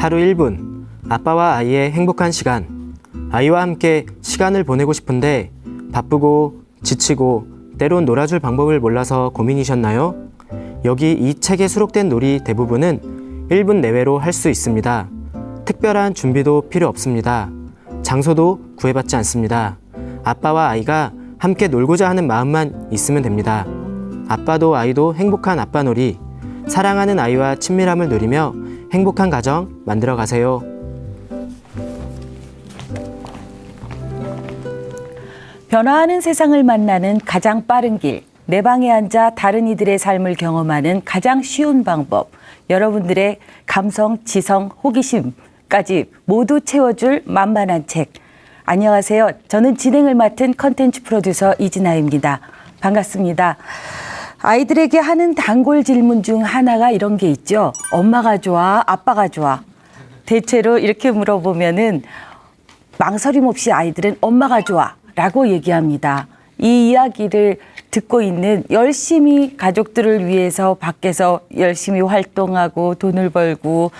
하루 1분 아빠와 아이의 행복한 시간. 아이와 함께 시간을 보내고 싶은데 바쁘고 지치고 때론 놀아줄 방법을 몰라서 고민이셨나요? 여기 이 책에 수록된 놀이 대부분은 1분 내외로 할 수 있습니다. 특별한 준비도 필요 없습니다. 장소도 구애받지 않습니다. 아빠와 아이가 함께 놀고자 하는 마음만 있으면 됩니다. 아빠도 아이도 행복한 아빠놀이, 사랑하는 아이와 친밀함을 누리며 행복한 가정 만들어 가세요. 변화하는 세상을 만나는 가장 빠른 길, 내 방에 앉아 다른 이들의 삶을 경험하는 가장 쉬운 방법, 여러분들의 감성, 지성, 호기심까지 모두 채워줄 만만한 책. 안녕하세요. 저는 진행을 맡은 컨텐츠 프로듀서 이진아입니다. 반갑습니다. 아이들에게 하는 단골 질문 중 하나가 이런 게 있죠. 엄마가 좋아, 아빠가 좋아. 대체로 이렇게 물어보면은 망설임 없이 아이들은 엄마가 좋아 라고 얘기합니다. 이 이야기를 듣고 있는 열심히 가족들을 위해서 밖에서 열심히 활동하고 돈을 벌고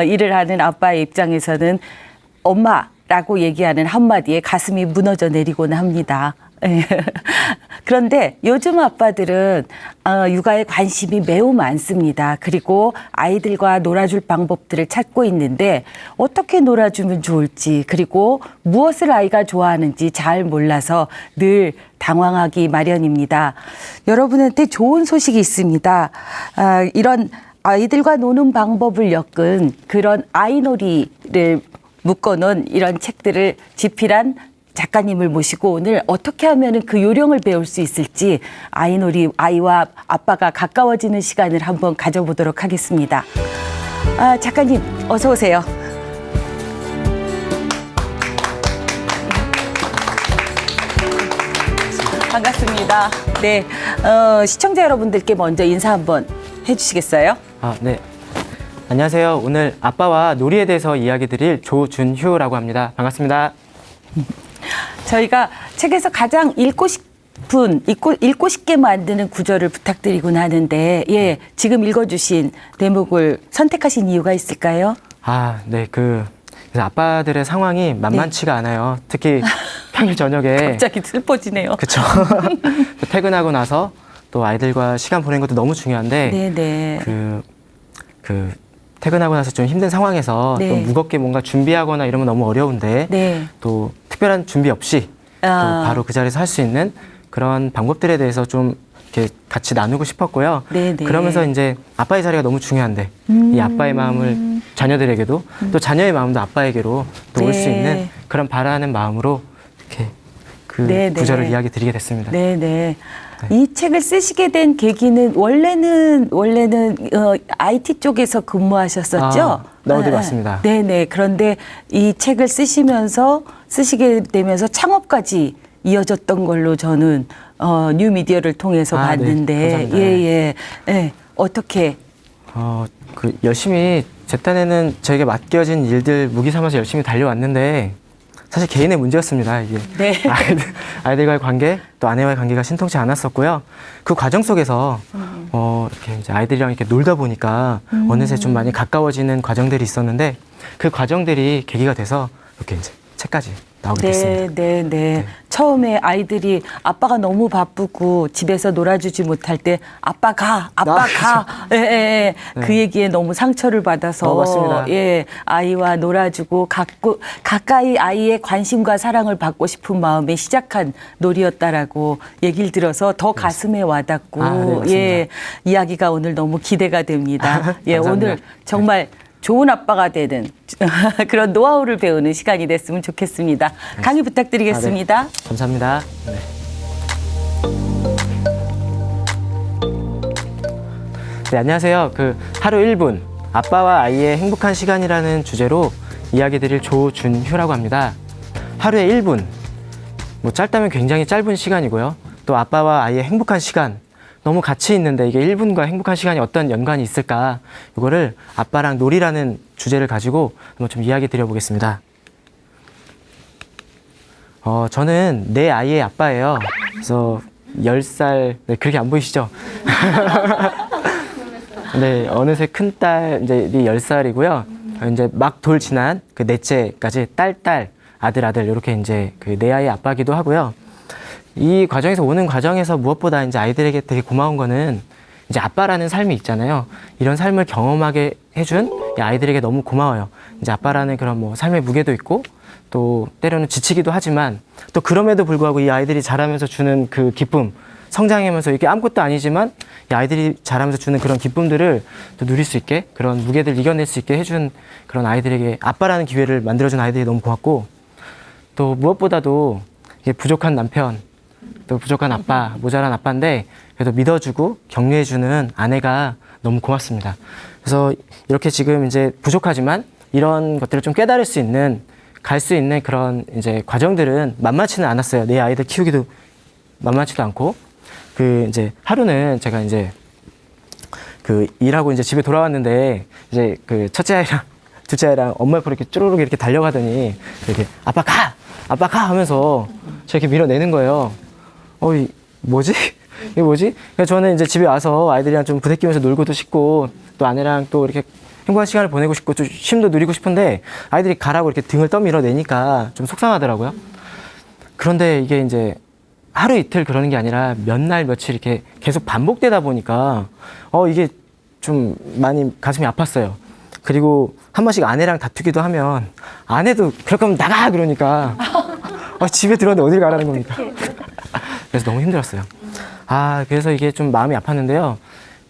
일을 하는 아빠의 입장에서는 엄마라고 얘기하는 한마디에 가슴이 무너져 내리곤 합니다. 그런데 요즘 아빠들은 육아에 관심이 매우 많습니다. 그리고 아이들과 놀아줄 방법들을 찾고 있는데 어떻게 놀아주면 좋을지, 그리고 무엇을 아이가 좋아하는지 잘 몰라서 늘 당황하기 마련입니다. 여러분한테 좋은 소식이 있습니다. 이런 아이들과 노는 방법을 엮은 그런 아이놀이를 묶어놓은 이런 책들을 집필한 작가님을 모시고 오늘 어떻게 하면 그 요령을 배울 수 있을지 아이놀이, 아이와 아빠가 가까워지는 시간을 한번 가져보도록 하겠습니다. 작가님 어서 오세요. 반갑습니다. 네, 시청자 여러분들께 먼저 인사 한번 해주시겠어요? 네. 안녕하세요. 오늘 아빠와 놀이에 대해서 이야기 드릴 조준휴라고 합니다. 반갑습니다. 저희가 책에서 가장 읽고 싶게 만드는 구절을 부탁드리곤 하는데, 예, 지금 읽어주신 대목을 선택하신 이유가 있을까요? 네. 그래서 아빠들의 상황이 만만치가 않아요. 특히 평일 저녁에. 갑자기 슬퍼지네요. 그쵸. 퇴근하고 나서 또 아이들과 시간 보내는 것도 너무 중요한데, 네네. 퇴근하고 나서 좀 힘든 상황에서 네. 또 무겁게 뭔가 준비하거나 이러면 너무 어려운데, 네. 또 특별한 준비 없이 또 바로 그 자리에서 할 수 있는 그런 방법들에 대해서 좀 이렇게 같이 나누고 싶었고요. 네네. 그러면서 이제 아빠의 자리가 너무 중요한데 이 아빠의 마음을 자녀들에게도 또 자녀의 마음도 아빠에게로 또 올 수 네. 있는 그런 바라는 마음으로 이렇게 그 네네. 구절을 이야기 드리게 됐습니다. 네네. 이 책을 쓰시게 된 계기는 원래는 IT 쪽에서 근무하셨었죠? 네, 맞습니다. 네네. 그런데 이 책을 쓰시게 되면서 창업까지 이어졌던 걸로 저는 뉴미디어를 통해서 봤는데, 네, 예. 어떻게? 열심히 제 딴에는 저에게 맡겨진 일들 무기 삼아서 열심히 달려왔는데 사실 개인의 문제였습니다. 이게 네. 아이들과의 관계, 또 아내와의 관계가 신통치 않았었고요. 그 과정 속에서 이렇게 이제 아이들이랑 이렇게 놀다 보니까 어느새 좀 많이 가까워지는 과정들이 있었는데 그 과정들이 계기가 돼서 이렇게 이제 책까지 나오게 됐습니다. 네. 처음에 아이들이 아빠가 너무 바쁘고 집에서 놀아주지 못할 때 아빠 가. 예. 그 얘기에 너무 상처를 받아서 맞습니다. 예, 아이와 놀아주고 가까이 아이의 관심과 사랑을 받고 싶은 마음에 시작한 놀이였다라고 얘기를 들어서 더 가슴에 와닿고 예, 이야기가 오늘 너무 기대가 됩니다. 예, 오늘 정말 좋은 아빠가 되는 그런 노하우를 배우는 시간이 됐으면 좋겠습니다. 강의 부탁드리겠습니다. 네. 감사합니다. 네. 네, 안녕하세요. 하루 1분 아빠와 아이의 행복한 시간이라는 주제로 이야기 드릴 조준휴라고 합니다. 하루에 1분, 짧다면 굉장히 짧은 시간이고요. 또 아빠와 아이의 행복한 시간, 너무 같이 있는데 이게 1분과 행복한 시간이 어떤 연관이 있을까? 이거를 아빠랑 놀이라는 주제를 가지고 한번 좀 이야기 드려보겠습니다. 저는 내 아이의 아빠예요. 그래서 10살, 네, 그렇게 안 보이시죠? 네, 어느새 큰딸 이제 10살이고요. 이제 막 돌 지난 그 넷째까지 딸, 아들 이렇게 이제 그 네 아이의 아빠기도 하고요. 이 과정에서 오는 과정에서 무엇보다 이제 아이들에게 되게 고마운 거는 이제 아빠라는 삶이 있잖아요. 이런 삶을 경험하게 해준 이 아이들에게 너무 고마워요. 이제 아빠라는 그런 뭐 삶의 무게도 있고 또 때로는 지치기도 하지만 또 그럼에도 불구하고 이 아이들이 자라면서 주는 그 기쁨, 성장하면서 이게 아무것도 아니지만 이 아이들이 자라면서 주는 그런 기쁨들을 또 누릴 수 있게 그런 무게들 이겨낼 수 있게 해준 그런 아이들에게 아빠라는 기회를 만들어준 아이들이 너무 고맙고 또 무엇보다도 이게 부족한 남편 또 부족한 아빠, 모자란 아빠인데 그래도 믿어주고 격려해주는 아내가 너무 고맙습니다. 그래서 이렇게 지금 이제 부족하지만 이런 것들을 좀 깨달을 수 있는 갈 수 있는 그런 이제 과정들은 만만치는 않았어요. 내 아이들 키우기도 만만치도 않고 그 이제 하루는 제가 이제 그 일하고 이제 집에 돌아왔는데 이제 그 첫째 아이랑 둘째 아이랑 엄마 옆으로 이렇게 쪼르륵 이렇게 달려가더니 이렇게 아빠 가 하면서 저렇게 밀어내는 거예요. 뭐지? 이게 뭐지? 그러니까 저는 이제 집에 와서 아이들이랑 좀 부대끼면서 놀고도 싶고 또 아내랑 또 이렇게 행복한 시간을 보내고 싶고 좀 쉼도 누리고 싶은데 아이들이 가라고 이렇게 등을 떠밀어내니까 좀 속상하더라고요. 그런데 이게 이제 하루 이틀 그러는 게 아니라 몇 날 며칠 이렇게 계속 반복되다 보니까 이게 좀 많이 가슴이 아팠어요. 그리고 한 번씩 아내랑 다투기도 하면 아내도 그럴 거면 나가 그러니까 집에 들어왔는데 어딜 가라는 겁니까? 그래서 너무 힘들었어요. 그래서 이게 좀 마음이 아팠는데요.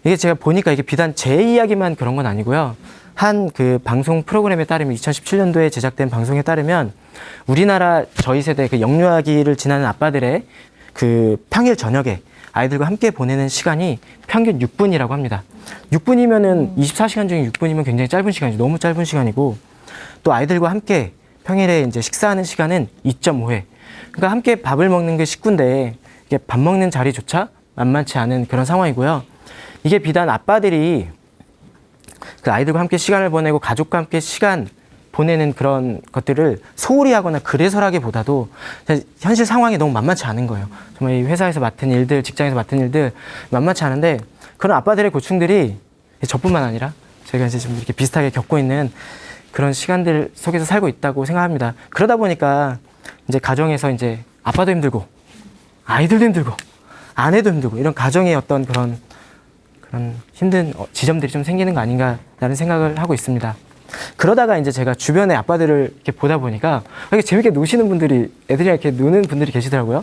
이게 제가 보니까 이게 비단 제 이야기만 그런 건 아니고요. 한 그 방송 프로그램에 따르면 2017년도에 제작된 방송에 따르면 우리나라 저희 세대 그 영유아기를 지나는 아빠들의 그 평일 저녁에 아이들과 함께 보내는 시간이 평균 6분이라고 합니다. 6분이면은 24시간 중에 6분이면 굉장히 짧은 시간이죠. 너무 짧은 시간이고 또 아이들과 함께 평일에 이제 식사하는 시간은 2.5회. 그러니까 함께 밥을 먹는 게 식구인데 이게 밥 먹는 자리조차 만만치 않은 그런 상황이고요. 이게 비단 아빠들이 그 아이들과 함께 시간을 보내고 가족과 함께 시간 보내는 그런 것들을 소홀히 하거나 그래서라기보다도 현실 상황이 너무 만만치 않은 거예요. 정말 이 회사에서 맡은 일들, 직장에서 맡은 일들 만만치 않은데 그런 아빠들의 고충들이 저뿐만 아니라 제가 이제 좀 이렇게 비슷하게 겪고 있는 그런 시간들 속에서 살고 있다고 생각합니다. 그러다 보니까 이제 가정에서 이제 아빠도 힘들고 아이들도 힘들고 아내도 힘들고 이런 가정의 어떤 그런 힘든 지점들이 좀 생기는 거 아닌가라는 생각을 하고 있습니다. 그러다가 이제 제가 주변의 아빠들을 이렇게 보다 보니까 이렇게 재밌게 노시는 분들이 애들이랑 이렇게 노는 분들이 계시더라고요.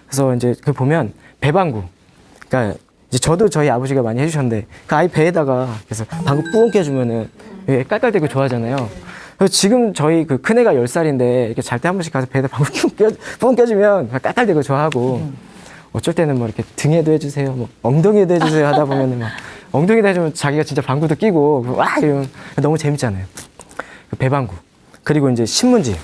그래서 이제 그 보면 배방구. 그러니까 이제 저도 저희 아버지가 많이 해주셨는데 그 아이 배에다가 그래서 방구 뿌엉 껴주면은 깔깔대고 좋아하잖아요. 그래서 지금 저희 그 큰애가 10살인데 이렇게 잘 때 한 번씩 가서 배에다 방구 뿌엉 껴주면 깔깔대고 좋아하고 어쩔 때는 뭐 이렇게 등에도 해주세요, 뭐 엉덩이에도 해주세요 하다 보면은 막 엉덩이에도 해주면 자기가 진짜 방구도 끼고 와 이러면 너무 재밌잖아요. 그 배방구. 그리고 이제 신문지나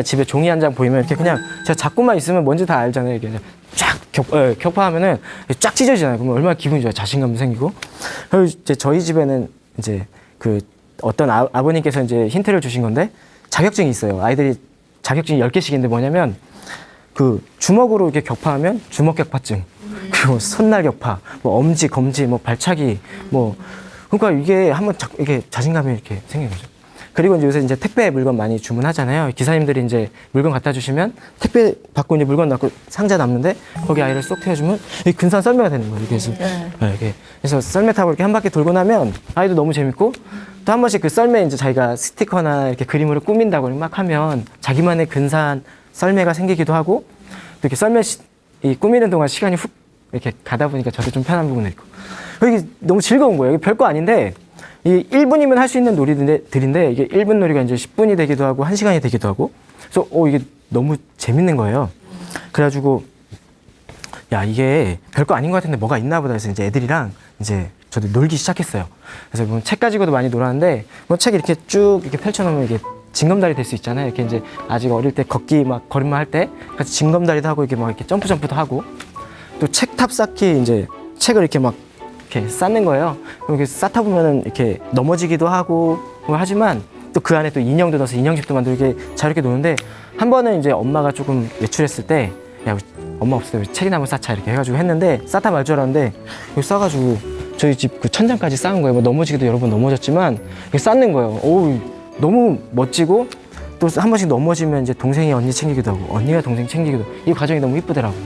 집에 종이 한 장 보이면 이렇게 그냥 제가 잡고만 있으면 뭔지 다 알잖아요. 이렇게 쫙 격파하면은 쫙 찢어지잖아요. 그러면 얼마나 기분이 좋아요. 자신감도 생기고. 그리고 이제 저희 집에는 이제 그 어떤 아버님께서 이제 힌트를 주신 건데 자격증이 있어요. 아이들이 자격증이 10개씩 있는데 뭐냐면 그 주먹으로 이렇게 격파하면 주먹 격파증, 그리고 손날 격파, 뭐 엄지, 검지, 뭐 발차기, 뭐 그러니까 이게 한번 이게 자신감이 이렇게 생기는 거죠. 그리고 이제 요새 이제 택배 물건 많이 주문하잖아요. 기사님들이 이제 물건 갖다 주시면 택배 받고 이제 물건 넣고 상자 남는데 거기 아이를 쏙 태워주면 이 근사한 썰매가 되는 거예요. 그래서 그래서 썰매 타고 이렇게 한 바퀴 돌고 나면 아이도 너무 재밌고 또 한 번씩 그 썰매 이제 자기가 스티커나 이렇게 그림으로 꾸민다고 막 하면 자기만의 근사한 썰매가 생기기도 하고 또 이렇게 썰매 이 꾸미는 동안 시간이 훅 이렇게 가다 보니까 저도 좀 편한 부분이 있고 이게 너무 즐거운 거예요. 이게 별거 아닌데 이 1분이면 할 수 있는 놀이들인데 이게 1분 놀이가 이제 10분이 되기도 하고 1시간이 되기도 하고 그래서 이게 너무 재밌는 거예요. 그래가지고 야 이게 별거 아닌 것 같은데 뭐가 있나 보다 해서 이제 애들이랑 이제 저도 놀기 시작했어요. 그래서 뭐 책 가지고도 많이 놀았는데 뭐 책 이렇게 쭉 이렇게 펼쳐놓으면 이게 징검다리 될 수 있잖아요. 이렇게 이제 아직 어릴 때 걷기 막 걸음마 할 때 같이 징검다리도 하고 이렇게 막 이렇게 점프도 하고 또 책탑 쌓기 이제 책을 이렇게 막 이렇게 쌓는 거예요. 이렇게 쌓다 보면은 이렇게 넘어지기도 하고 하지만 또 그 안에 또 인형도 넣어서 인형집도 만들고 이렇게 자유롭게 노는데 한 번은 이제 엄마가 조금 외출했을 때 야 엄마 없을 때 책이나 한번 쌓자 이렇게 해가지고 했는데 쌓다 말 줄 알았는데 여기 쌓아가지고 저희 집 그 천장까지 쌓은 거예요. 뭐 넘어지기도 여러 번 넘어졌지만 이렇게 쌓는 거예요. 오, 너무 멋지고 또 한 번씩 넘어지면 이제 동생이 언니 챙기기도 하고 언니가 동생 챙기기도 하고 이 과정이 너무 이쁘더라고요.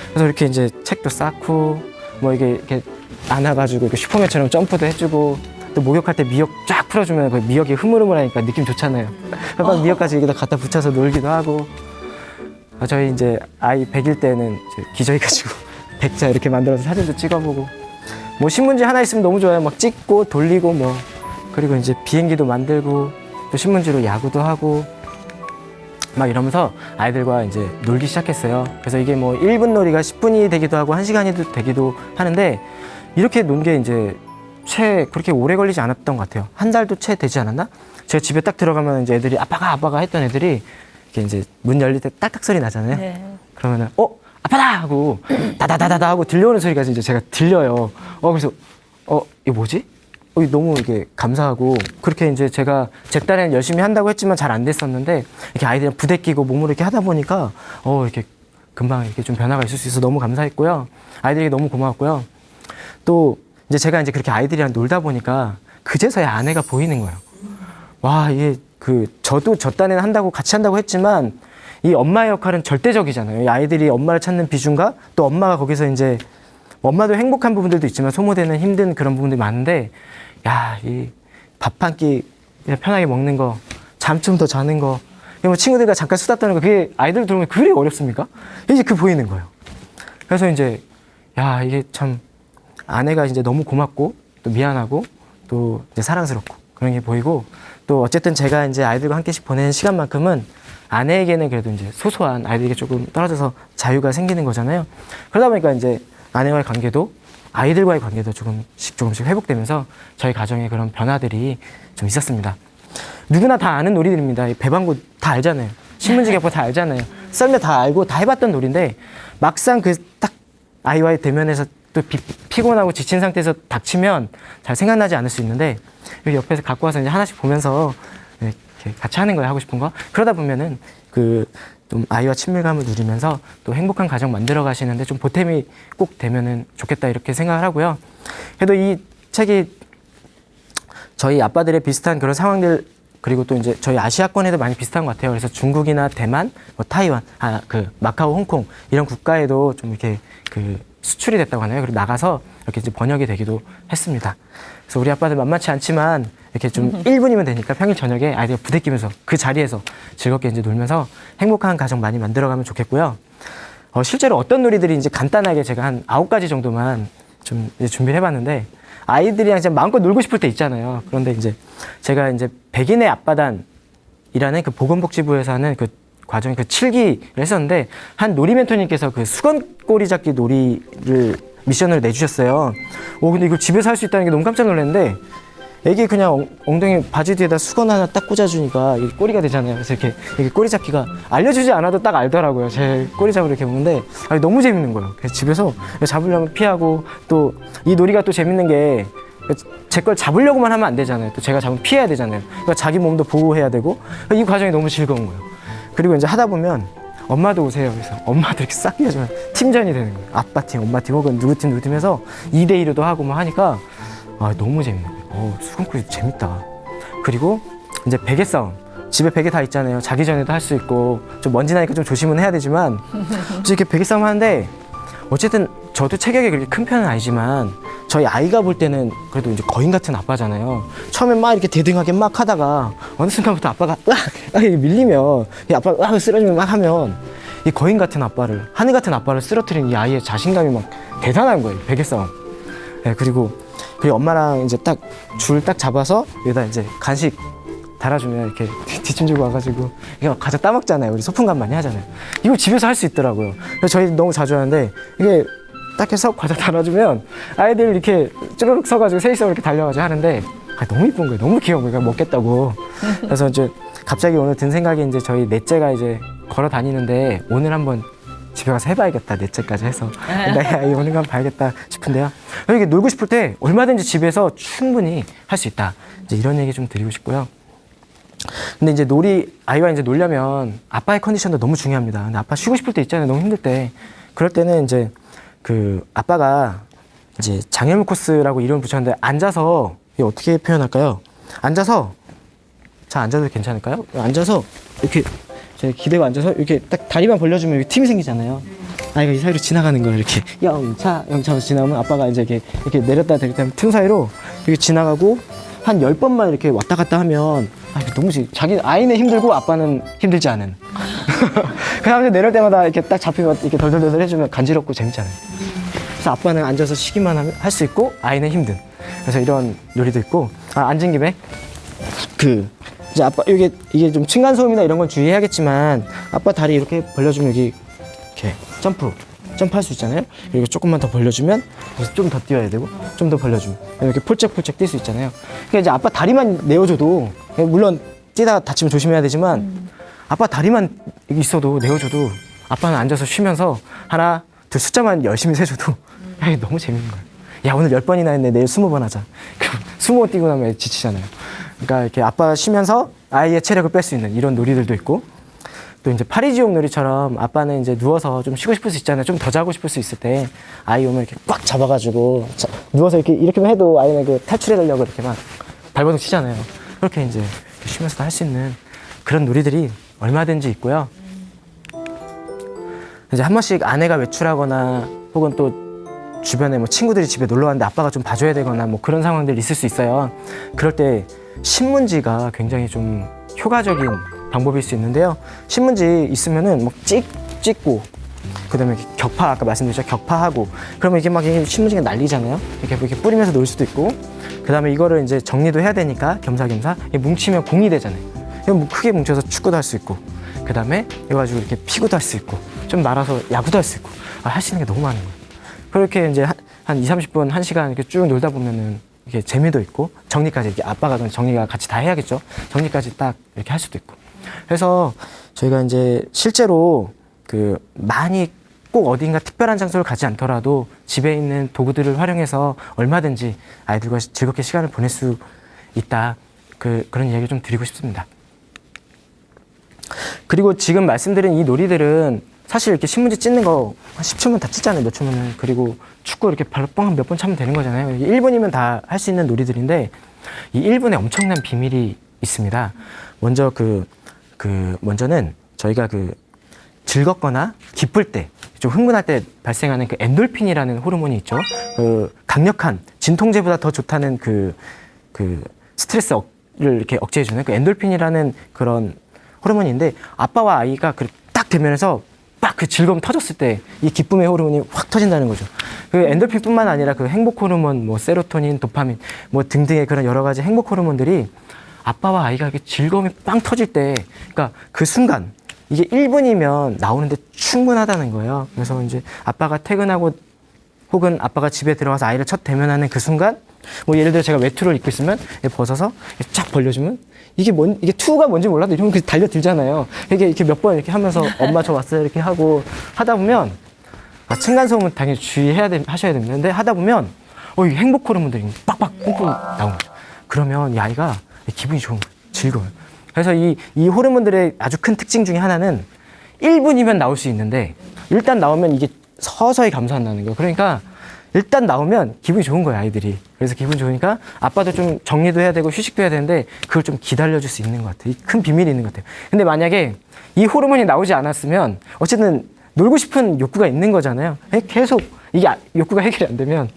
그래서 이렇게 이제 책도 쌓고 뭐 이렇게 안아가지고 이렇게 슈퍼맨처럼 점프도 해주고 또 목욕할 때 미역 쫙 풀어주면 그 미역이 흐물흐물하니까 느낌 좋잖아요. 막 미역까지 여기다 갖다 붙여서 놀기도 하고 저희 이제 아이 100일 때는 이제 기저귀가지고 백자 이렇게 만들어서 사진도 찍어보고 뭐 신문지 하나 있으면 너무 좋아요. 막 찍고 돌리고 뭐 그리고 이제 비행기도 만들고 또 신문지로 야구도 하고 막 이러면서 아이들과 이제 놀기 시작했어요. 그래서 이게 뭐 1분 놀이가 10분이 되기도 하고 1시간이 되기도 하는데 이렇게 논 게 이제 채 그렇게 오래 걸리지 않았던 것 같아요. 한 달도 채 되지 않았나? 제가 집에 딱 들어가면 이제 애들이 아빠가 했던 애들이 이렇게 이제 문 열릴 때 딱딱 소리 나잖아요. 네. 그러면은 아빠다 하고 다다다다다 하고 들려오는 소리가 이제 제가 들려요. 그래서 이거 뭐지? 이거 너무 이게 감사하고 그렇게 이제 제가 제 딴에는 열심히 한다고 했지만 잘 안 됐었는데 이렇게 아이들이랑 부대끼고 몸으로 이렇게 하다 보니까 이렇게 금방 이렇게 좀 변화가 있을 수 있어서 너무 감사했고요. 아이들에게 너무 고마웠고요. 또 이제 제가 이제 그렇게 아이들이랑 놀다 보니까 그제서야 아내가 보이는 거예요. 와, 이게 저도 저 딴에는 한다고 같이 한다고 했지만 이 엄마의 역할은 절대적이잖아요. 이 아이들이 엄마를 찾는 비중과 또 엄마가 거기서 이제 엄마도 행복한 부분들도 있지만 소모되는 힘든 그런 부분들이 많은데 야, 이 밥 한 끼 그냥 편하게 먹는 거, 잠 좀 더 자는 거, 뭐 친구들과 잠깐 수다 떠는 거 그게 아이들 들으면 그리 어렵습니까? 이제 보이는 거예요. 그래서 이제 야, 이게 참 아내가 이제 너무 고맙고 또 미안하고 또 이제 사랑스럽고 그런 게 보이고 또 어쨌든 제가 이제 아이들과 함께씩 보내는 시간만큼은 아내에게는 그래도 이제 소소한 아이들에게 조금 떨어져서 자유가 생기는 거잖아요. 그러다 보니까 이제 아내와의 관계도 아이들과의 관계도 조금씩 회복되면서 저희 가정에 그런 변화들이 좀 있었습니다. 누구나 다 아는 놀이들입니다. 배방구 다 알잖아요. 신문지 격파 다 알잖아요. 썰매 다 알고 다 해봤던 놀인데 막상 그 딱 아이와의 대면에서 또 피곤하고 지친 상태에서 닥치면 잘 생각나지 않을 수 있는데 여기 옆에서 갖고 와서 이제 하나씩 보면서 이렇게 같이 하는 거예요. 하고 싶은 거. 그러다 보면은 좀 아이와 친밀감을 누리면서 또 행복한 가정 만들어 가시는데 좀 보탬이 꼭 되면은 좋겠다 이렇게 생각을 하고요. 그래도 이 책이 저희 아빠들의 비슷한 그런 상황들 그리고 또 이제 저희 아시아권에도 많이 비슷한 것 같아요. 그래서 중국이나 대만, 뭐 타이완, 마카오, 홍콩 이런 국가에도 좀 이렇게 수출이 됐다고 하나요? 그리고 나가서 이렇게 이제 번역이 되기도 했습니다. 그래서 우리 아빠들 만만치 않지만 이렇게 좀 1분이면 되니까 평일 저녁에 아이들 부대끼면서 그 자리에서 즐겁게 이제 놀면서 행복한 가정 많이 만들어가면 좋겠고요. 실제로 어떤 놀이들이 이제 간단하게 제가 한 9가지 정도만 좀 이제 준비를 해봤는데 아이들이랑 이제 마음껏 놀고 싶을 때 있잖아요. 그런데 이제 제가 이제 백인의 앞바단이라는 그 보건복지부에서 하는 그 과정이 7기를 했었는데 한 놀이 멘토님께서 그 수건 꼬리 잡기 놀이를 미션을 내주셨어요. 근데 이걸 집에서 할 수 있다는 게 너무 깜짝 놀랐는데 애기 그냥 엉덩이 바지 뒤에다 수건 하나 딱 꽂아주니까 이게 꼬리가 되잖아요. 그래서 이렇게 꼬리 잡기가 알려주지 않아도 딱 알더라고요. 제 꼬리 잡으러 이렇게 보는데 너무 재밌는 거예요. 그래서 집에서 잡으려면 피하고 또 이 놀이가 또 재밌는 게 제 걸 잡으려고만 하면 안 되잖아요. 또 제가 잡으면 피해야 되잖아요. 그러니까 자기 몸도 보호해야 되고 이 과정이 너무 즐거운 거예요. 그리고 이제 하다 보면 엄마도 오세요. 그래서 엄마도 이렇게 싹 해주면 팀전이 되는 거예요. 아빠 팀, 엄마 팀 혹은 누구 팀 해서 2대2로도 하고 막 하니까 너무 재밌는 거예요. 수건꾸기 재밌다. 그리고 이제 베개 싸움. 집에 베개 다 있잖아요. 자기 전에도 할 수 있고 좀 먼지 나니까 좀 조심은 해야 되지만 이렇게 베개 싸움 하는데 어쨌든 저도 체격이 그렇게 큰 편은 아니지만 저희 아이가 볼 때는 그래도 이제 거인 같은 아빠잖아요. 처음엔 막 이렇게 대등하게 막 하다가 어느 순간부터 아빠가 밀리면 이 아빠가 쓰러지면 막 하면 이 거인 같은 아빠를 하늘 같은 아빠를 쓰러뜨린 이 아이의 자신감이 막 대단한 거예요. 베개 싸움. 네, 그리고 엄마랑 이제 딱 줄 딱 잡아서 여기다 이제 간식 달아주면 이렇게 뒷짐 주고 와가지고 이거 가져 따먹잖아요. 우리 소풍감 많이 하잖아요. 이거 집에서 할 수 있더라고요. 그래서 저희 너무 자주 하는데 이게 딱 해서 과자 달아주면 아이들 이렇게 쭈르륵 서가지고 셋이서 이렇게 달려가지고 하는데 너무 이쁜 거예요. 너무 귀여운 거예요. 먹겠다고. 그래서 이제 갑자기 오늘 든 생각이 이제 저희 넷째가 이제 걸어 다니는데 오늘 한번 집에 가서 해봐야겠다. 넷째까지 해서 내 아이 오는 거 한번 봐야겠다 싶은데요. 이렇게 놀고 싶을 때 얼마든지 집에서 충분히 할 수 있다. 이제 이런 얘기 좀 드리고 싶고요. 근데 이제 아이와 이제 놀려면 아빠의 컨디션도 너무 중요합니다. 근데 아빠 쉬고 싶을 때 있잖아요. 너무 힘들 때. 그럴 때는 이제 아빠가 이제 장애물 코스라고 이름을 붙였는데 앉아서 이게 어떻게 표현할까요? 앉아서 자 앉아도 괜찮을까요? 앉아서 이렇게 제가 기대고 앉아서 이렇게 딱 다리만 벌려주면 여기 틈이 생기잖아요. 아이가 이 사이로 지나가는 거예요. 이렇게 영차 지나면 아빠가 이제 이렇게 내렸다 내렸다 하면 틈 사이로 이렇게 지나가고 한 10번만 이렇게 왔다 갔다 하면 너무 자기 아이는 힘들고 아빠는 힘들지 않은. 그다음에 내릴 때마다 이렇게 딱 잡히면 이렇게 덜덜덜 해주면 간지럽고 재밌잖아요. 그래서 아빠는 앉아서 쉬기만 할 수 있고 아이는 힘든. 그래서 이런 놀이도 있고 앉은 김에 이제 아빠 이게 좀 층간 소음이나 이런 건 주의해야겠지만 아빠 다리 이렇게 벌려주면 여기 이렇게 점프할 수 있잖아요. 그리고 조금만 더 벌려주면 좀 더 뛰어야 되고 좀 더 벌려주면 이렇게 폴짝폴짝 뛸 수 있잖아요. 그러니까 이제 아빠 다리만 내어줘도 물론 뛰다가 다치면 조심해야 되지만 아빠 다리만 있어도 내어줘도 아빠는 앉아서 쉬면서 하나 둘 숫자만 열심히 세줘도 야, 이게 너무 재밌는 거예요. 야 오늘 10번이나 했네 내일 20번 하자. 그럼 20번 뛰고 나면 지치잖아요. 그러니까 이렇게 아빠 쉬면서 아이의 체력을 뺄 수 있는 이런 놀이들도 있고 또 이제 파리지옥 놀이처럼 아빠는 이제 누워서 좀 쉬고 싶을 수 있잖아요. 좀 더 자고 싶을 수 있을 때 아이 오면 이렇게 꽉 잡아가지고 누워서 이렇게만 해도 아이는 그 탈출해내려고 이렇게 막 발버둥 치잖아요. 그렇게 이제 쉬면서도 할 수 있는 그런 놀이들이 얼마든지 있고요. 이제 한 번씩 아내가 외출하거나 혹은 또 주변에 뭐 친구들이 집에 놀러 왔는데 아빠가 좀 봐줘야 되거나 뭐 그런 상황들이 있을 수 있어요. 그럴 때 신문지가 굉장히 좀 효과적인 방법일 수 있는데요. 신문지 있으면은 뭐 찍고 그다음에 격파 아까 말씀드렸죠 격파하고 그러면 이게 막 신문지가 날리잖아요. 이렇게 뿌리면서 놀 수도 있고 그다음에 이거를 이제 정리도 해야 되니까 겸사겸사 뭉치면 공이 되잖아요. 이건 뭐 크게 뭉쳐서 축구도 할 수 있고 그다음에 이거 가지고 이렇게 피구도 할 수 있고 좀 말아서 야구도 할 수 있고 할 수 있는 게 너무 많은 거예요. 그렇게 이제 한 20-30분 1시간 이렇게 쭉 놀다 보면은 이게 재미도 있고 정리까지 이렇게 아빠가 정리가 같이 다 해야겠죠. 정리까지 딱 이렇게 할 수도 있고. 그래서 저희가 이제 실제로 많이 꼭 어딘가 특별한 장소를 가지 않더라도 집에 있는 도구들을 활용해서 얼마든지 아이들과 즐겁게 시간을 보낼 수 있다. 그런 이야기를 좀 드리고 싶습니다. 그리고 지금 말씀드린 이 놀이들은 사실 이렇게 신문지 찢는 거 한 10초면 다 찢잖아요. 몇 초면은. 그리고 축구 이렇게 발로 뻥 몇 번 차면 되는 거잖아요. 1분이면 다 할 수 있는 놀이들인데 이 1분에 엄청난 비밀이 있습니다. 먼저 먼저는 저희가 즐겁거나 기쁠 때, 좀 흥분할 때 발생하는 엔돌핀이라는 호르몬이 있죠. 강력한 진통제보다 더 좋다는 스트레스를 이렇게 억제해주는 엔돌핀이라는 그런 호르몬인데 아빠와 아이가 딱 대면해서 막 즐거움 터졌을 때 이 기쁨의 호르몬이 확 터진다는 거죠. 엔돌핀뿐만 아니라 행복 호르몬, 뭐 세로토닌, 도파민, 뭐 등등의 그런 여러 가지 행복 호르몬들이 아빠와 아이가 즐거움이 빵 터질 때, 그러니까 그 순간 이게 1분이면 나오는데 충분하다는 거예요. 그래서 이제 아빠가 퇴근하고 혹은 아빠가 집에 들어가서 아이를 첫 대면하는 그 순간, 뭐 예를 들어 제가 외투를 입고 있으면 벗어서 쫙 벌려주면 이게 투가 뭔지 몰라도 이러면 달려들잖아요. 이렇게 몇 번 이렇게 하면서 엄마 저 왔어요 이렇게 하고 하다 보면 층간소음은 당연히 하셔야 됩니다. 근데 하다 보면 이 행복 호르몬들이 빡빡 뿜뿜 나오는 거죠. 그러면 이 아이가 기분이 좋은 거예요. 즐거워요. 그래서 이 호르몬들의 아주 큰 특징 중에 하나는 1분이면 나올 수 있는데 일단 나오면 이게 서서히 감소한다는 거예요. 그러니까 일단 나오면 기분이 좋은 거예요, 아이들이. 그래서 기분 좋으니까 아빠도 좀 정리도 해야 되고 휴식도 해야 되는데 그걸 좀 기다려줄 수 있는 것 같아요. 큰 비밀이 있는 것 같아요. 근데 만약에 이 호르몬이 나오지 않았으면 어쨌든 놀고 싶은 욕구가 있는 거잖아요. 계속 이게 욕구가 해결이 안 되면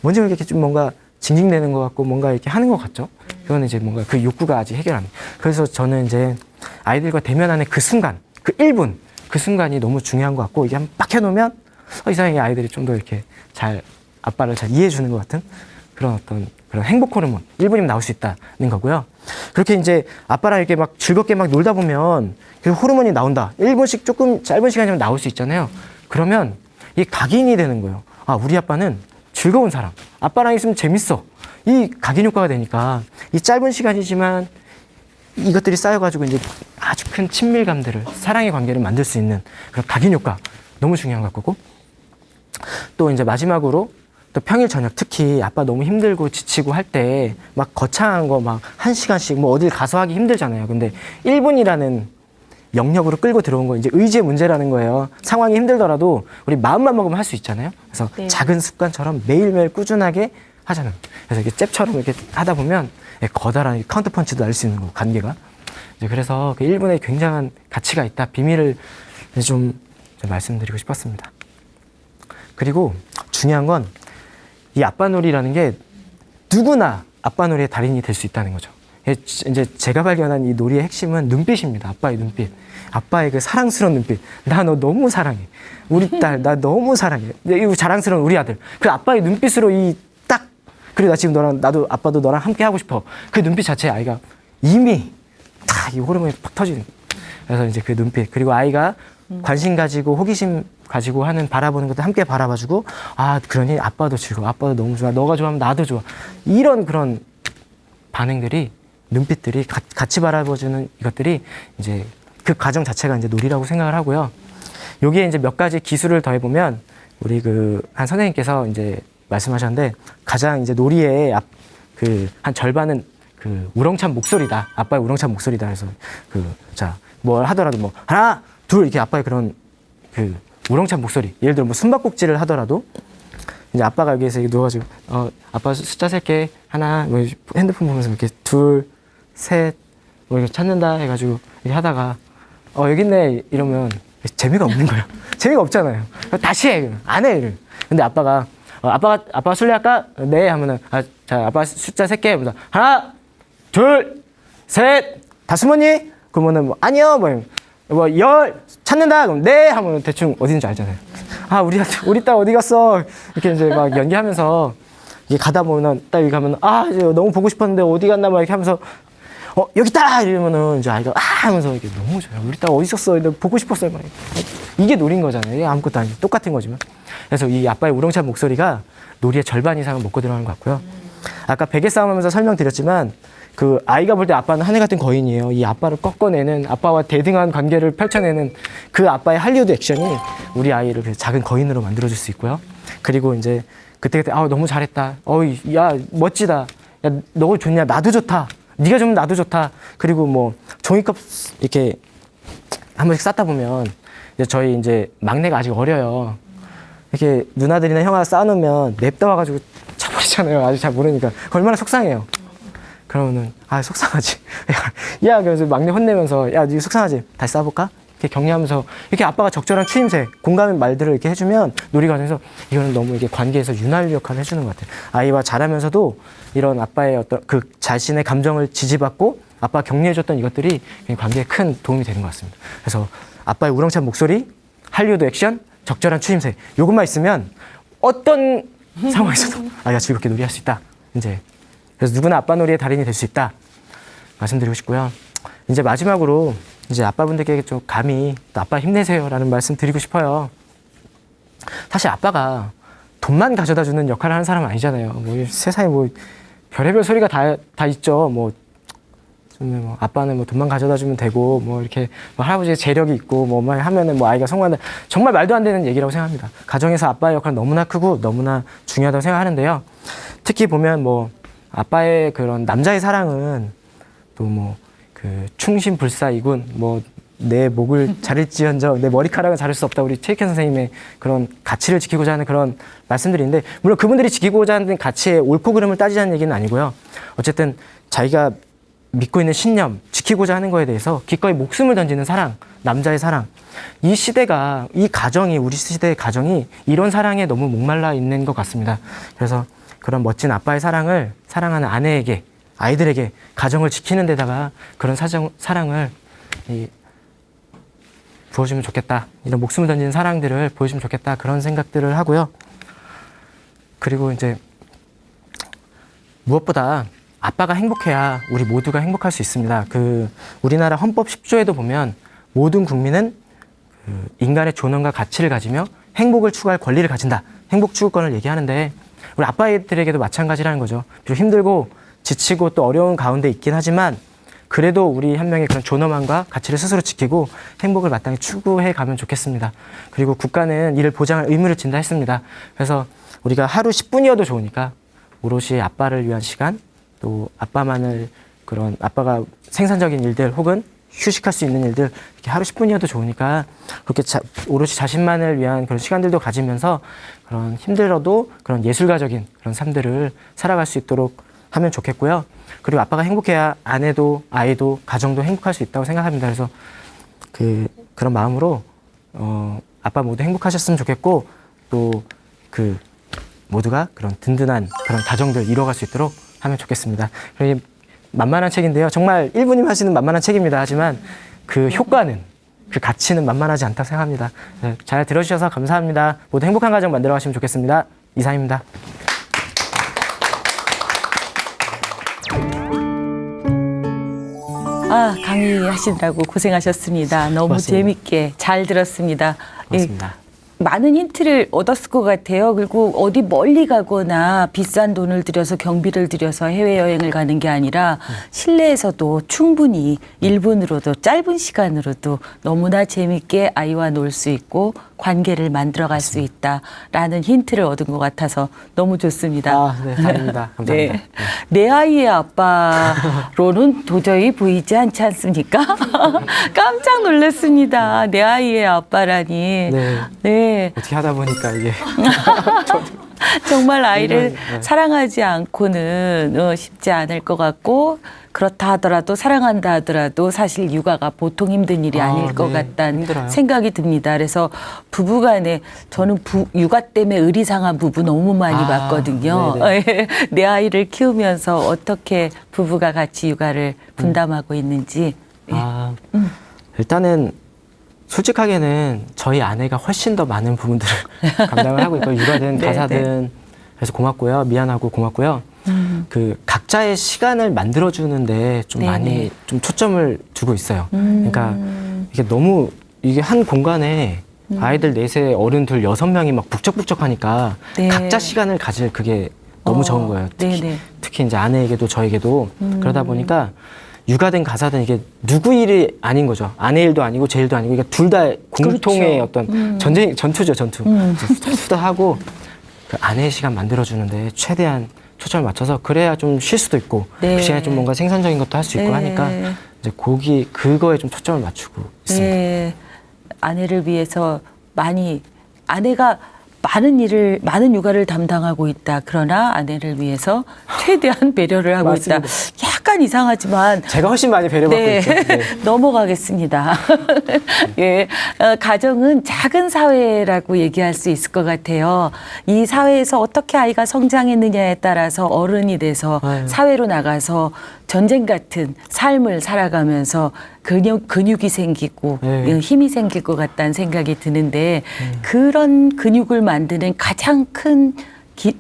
뭔지 모르게 좀 뭔가 징징대는 것 같고 뭔가 이렇게 하는 것 같죠. 그거는 이제 뭔가 그 욕구가 아직 해결 안 돼요. 그래서 저는 이제 아이들과 대면하는 그 순간, 1분, 그 순간이 너무 중요한 것 같고 이게 한번 빡 해놓으면 이상하게 아이들이 좀 더 이렇게 아빠를 잘 이해해 주는 것 같은 그런 행복 호르몬 1분이면 나올 수 있다는 거고요. 그렇게 이제 아빠랑 이렇게 막 즐겁게 막 놀다 보면 그 호르몬이 나온다. 1분씩 조금 짧은 시간이면 나올 수 있잖아요. 그러면 이게 각인이 되는 거예요. 우리 아빠는 즐거운 사람. 아빠랑 있으면 재밌어. 이 각인 효과가 되니까 이 짧은 시간이지만 이것들이 쌓여가지고 이제 아주 큰 친밀감들을 사랑의 관계를 만들 수 있는 그런 각인 효과 너무 중요한 것 같고 또 이제 마지막으로 또 평일 저녁 특히 아빠 너무 힘들고 지치고 할 때 막 거창한 거 막 1시간씩 뭐 어딜 가서 하기 힘들잖아요. 근데 1분이라는 영역으로 끌고 들어온 거 이제 의지의 문제라는 거예요. 상황이 힘들더라도 우리 마음만 먹으면 할 수 있잖아요. 그래서 네. 작은 습관처럼 매일매일 꾸준하게 하자는. 그래서 이게 잽처럼 이렇게 하다 보면 거다란 카운터 펀치도 날 수 있는 거 관계가. 이제 그래서 그 1분에 굉장한 가치가 있다. 비밀을 좀 말씀드리고 싶었습니다. 그리고 중요한 건 이 아빠놀이라는 게 누구나 아빠놀이의 달인이 될 수 있다는 거죠. 이제 제가 발견한 이 놀이의 핵심은 눈빛입니다. 아빠의 눈빛. 아빠의 그 사랑스러운 눈빛. 나 너 너무 사랑해. 우리 딸, 나 너무 사랑해. 이 자랑스러운 우리 아들. 그 아빠의 눈빛으로 그리고 나 지금 나도 아빠도 너랑 함께 하고 싶어. 그 눈빛 자체에 아이가 이미 이 호르몬이 팍 터지는 거예요. 그래서 이제 그 눈빛. 그리고 아이가 관심 가지고 호기심 가지고 하는 바라보는 것도 함께 바라봐주고, 그러니 아빠도 즐거워. 아빠도 너무 좋아. 너가 좋아하면 나도 좋아. 이런 그런 반응들이, 눈빛들이 같이 바라봐주는 이것들이 이제 그 과정 자체가 이제 놀이라고 생각을 하고요. 여기에 이제 몇 가지 기술을 더해보면 우리 한 선생님께서 이제 말씀하셨는데 가장 이제 놀이의 한 절반은 우렁찬 목소리다. 아빠의 우렁찬 목소리다. 그래서 뭘 하더라도 뭐 하나, 둘 이렇게 아빠의 그런 우렁찬 목소리. 예를 들어 뭐 숨바꼭질을 하더라도 이제 아빠가 여기에서 누워가지고 아빠 숫자 셀게 하나 뭐 핸드폰 보면서 이렇게 둘, 셋 뭐 이렇게 찾는다 해가지고 이렇게 하다가 여기 있네 이러면 재미가 없는 거예요. 재미가 없잖아요. 다시 해. 안 해. 이래. 근데 아빠가 아빠가 술래할까? 네 하면은 자 아빠 숫자 셀게 하나, 둘, 셋 다 숨었니? 그러면은 뭐 아니요 뭐 열 찾는다 그럼 네 하면 대충 어딘지 알잖아요. 우리 딸 어디 갔어? 이렇게 이제 막 연기하면서 이게 가다 보면 딱 여기 가면 이제 너무 보고 싶었는데 어디 갔나 막 이렇게 하면서 여기 있다 이러면은 이제 아이가 하면서 이렇게 너무 좋아요. 우리 딸 어디 있었어? 내가 보고 싶었어요. 막 이게 놀인 거잖아요. 이게 아무것도 아니고 똑같은 거지만. 그래서 이 아빠의 우렁찬 목소리가 놀이의 절반 이상을 먹고 들어가는 것 같고요. 아까 베개 싸움하면서 설명드렸지만 아이가 볼 때 아빠는 하늘 같은 거인이에요. 이 아빠를 꺾어내는, 아빠와 대등한 관계를 펼쳐내는 그 아빠의 할리우드 액션이 우리 아이를 작은 거인으로 만들어줄 수 있고요. 그리고 이제 그때 너무 잘했다. 야 멋지다. 야 너 좋냐? 나도 좋다. 네가 좋으면 나도 좋다. 그리고 뭐 종이컵 이렇게 한 번씩 쌓다 보면 저희 이제 막내가 아직 어려요. 이렇게 누나들이나 형아 쌓아놓으면 냅다 와가지고 쳐버리잖아요. 아직 잘 모르니까. 얼마나 속상해요. 그러면은 속상하지. 야 그래서 막내 혼내면서 야 니 속상하지? 다시 쌓아볼까? 이렇게 격려하면서 이렇게 아빠가 적절한 추임새, 공감의 말들을 이렇게 해주면 놀이 과정에서 이거는 너무 이게 관계에서 윤활유 역할을 해주는 것 같아요. 아이와 잘하면서도 이런 아빠의 어떤 자신의 감정을 지지받고 아빠가 격려해줬던 이것들이 관계에 큰 도움이 되는 것 같습니다. 그래서 아빠의 우렁찬 목소리, 할리우드 액션, 적절한 추임새, 요것만 있으면 어떤 상황에서도 아이가 즐겁게 놀이할 수 있다. 이제 그래서 누구나 아빠 놀이의 달인이 될 수 있다 말씀드리고 싶고요. 이제 마지막으로 이제 아빠분들께 좀 감히 또 아빠 힘내세요라는 말씀 드리고 싶어요. 사실 아빠가 돈만 가져다 주는 역할을 하는 사람은 아니잖아요. 뭐 세상에 뭐 별의별 소리가 다 있죠. 뭐 아빠는 뭐 돈만 가져다 주면 되고 뭐 이렇게 뭐 할아버지의 재력이 있고 뭐 하면은 뭐 아이가 성공한다. 정말 말도 안 되는 얘기라고 생각합니다. 가정에서 아빠의 역할은 너무나 크고 너무나 중요하다고 생각하는데요. 특히 보면 뭐 아빠의 그런 남자의 사랑은 또 뭐 충신불사이군 뭐 내 목을 자를지언정 내 머리카락은 자를 수 없다. 우리 최익현 선생님의 그런 가치를 지키고자 하는 그런 말씀들인데 물론 그분들이 지키고자 하는 가치의 옳고 그름을 따지자는 얘기는 아니고요. 어쨌든 자기가 믿고 있는 신념, 지키고자 하는 거에 대해서 기꺼이 목숨을 던지는 사랑, 남자의 사랑. 이 시대가, 이 가정이, 우리 시대의 가정이 이런 사랑에 너무 목말라 있는 것 같습니다. 그래서 그런 멋진 아빠의 사랑을 사랑하는 아내에게, 아이들에게 가정을 지키는 데다가 그런 사랑을 부어주면 좋겠다. 이런 목숨을 던지는 사랑들을 보여주면 좋겠다. 그런 생각들을 하고요. 그리고 이제 무엇보다 아빠가 행복해야 우리 모두가 행복할 수 있습니다. 우리나라 헌법 10조에도 보면 모든 국민은 인간의 존엄과 가치를 가지며 행복을 추구할 권리를 가진다. 행복 추구권을 얘기하는데 우리 아빠들에게도 마찬가지라는 거죠. 비록 힘들고 지치고 또 어려운 가운데 있긴 하지만 그래도 우리 한 명의 그런 존엄함과 가치를 스스로 지키고 행복을 마땅히 추구해 가면 좋겠습니다. 그리고 국가는 이를 보장할 의무를 진다 했습니다. 그래서 우리가 하루 10분이어도 좋으니까 오롯이 아빠를 위한 시간 또 아빠만을 그런 아빠가 생산적인 일들 혹은 휴식할 수 있는 일들 이렇게 하루 10분이어도 좋으니까 그렇게 오롯이 자신만을 위한 그런 시간들도 가지면서 그런 힘들어도 그런 예술가적인 그런 삶들을 살아갈 수 있도록 하면 좋겠고요. 그리고 아빠가 행복해야 아내도 아이도 가정도 행복할 수 있다고 생각합니다. 그래서 그런 마음으로 아빠 모두 행복하셨으면 좋겠고 또 모두가 그런 든든한 그런 가정들 이뤄갈 수 있도록 하면 좋겠습니다. 그리고 만만한 책인데요. 정말 1부님 하시는 만만한 책입니다. 하지만 그 효과는 그 가치는 만만하지 않다고 생각합니다. 네, 잘 들어주셔서 감사합니다. 모두 행복한 가정 만들어 가시면 좋겠습니다. 이상입니다. 강의하시느라고 고생하셨습니다. 너무 고맙습니다. 재밌게 잘 들었습니다. 고맙습니다. 많은 힌트를 얻었을 것 같아요. 그리고 어디 멀리 가거나 비싼 돈을 들여서 경비를 들여서 해외여행을 가는 게 아니라 실내에서도 충분히 1분으로도 짧은 시간으로도 너무나 재밌게 아이와 놀 수 있고 관계를 만들어갈 수 있다라는 힌트를 얻은 것 같아서 너무 좋습니다. 네, 다행입니다. 감사합니다. 네. 내 아이의 아빠로는 도저히 보이지 않지 않습니까? 깜짝 놀랐습니다. 내 아이의 아빠라니. 네. 네. 어떻게 하다 보니까 이게 정말 아이를 네. 사랑하지 않고는 쉽지 않을 것 같고 그렇다 하더라도 사랑한다 하더라도 사실 육아가 보통 힘든 일이 아닐 것 같다는 힘들어요. 생각이 듭니다. 그래서 부부간에 저는 육아 때문에 의리상한 부부 너무 많이 봤거든요. 내 아이를 키우면서 어떻게 부부가 같이 육아를 분담하고 있는지. 일단은 솔직하게는 저희 아내가 훨씬 더 많은 부분들을 감당을 하고 있고 육아든 네, 가사든 그래서 고맙고요. 미안하고 고맙고요. 각자의 시간을 만들어주는데 좀 네, 많이 네. 좀 초점을 두고 있어요. 그러니까 이게 한 공간에 아이들 넷에 어른 둘 6명이 막 북적북적하니까 네. 각자 시간을 가질 그게 너무 적은 거예요. 특히 이제 아내에게도 저에게도 그러다 보니까 육아든 가사든 이게 누구 일이 아닌 거죠. 아내 일도 아니고 제 일도 아니고 그러니까 둘 다 공통의 어떤 전투죠, 전투. 수다하고 그 아내의 시간 만들어주는데 최대한 초점을 맞춰서 그래야 좀 쉴 수도 있고 그 시간에 좀 뭔가 생산적인 것도 할 수 있고 하니까 이제 그거에 좀 초점을 맞추고 있습니다. 네. 아내를 위해서 아내가 많은 육아를 담당하고 있다. 그러나 아내를 위해서 최대한 배려를 하고 있다. 약간 이상하지만 제가 훨씬 많이 배려받고 네. 있죠. 네. 넘어가겠습니다. 예, 가정은 작은 사회라고 얘기할 수 있을 것 같아요. 이 사회에서 어떻게 아이가 성장했느냐에 따라서 어른이 돼서 사회로 나가서 전쟁 같은 삶을 살아가면서 근육이 생기고 힘이 생길 것 같다는 생각이 드는데 그런 근육을 만드는 가장 큰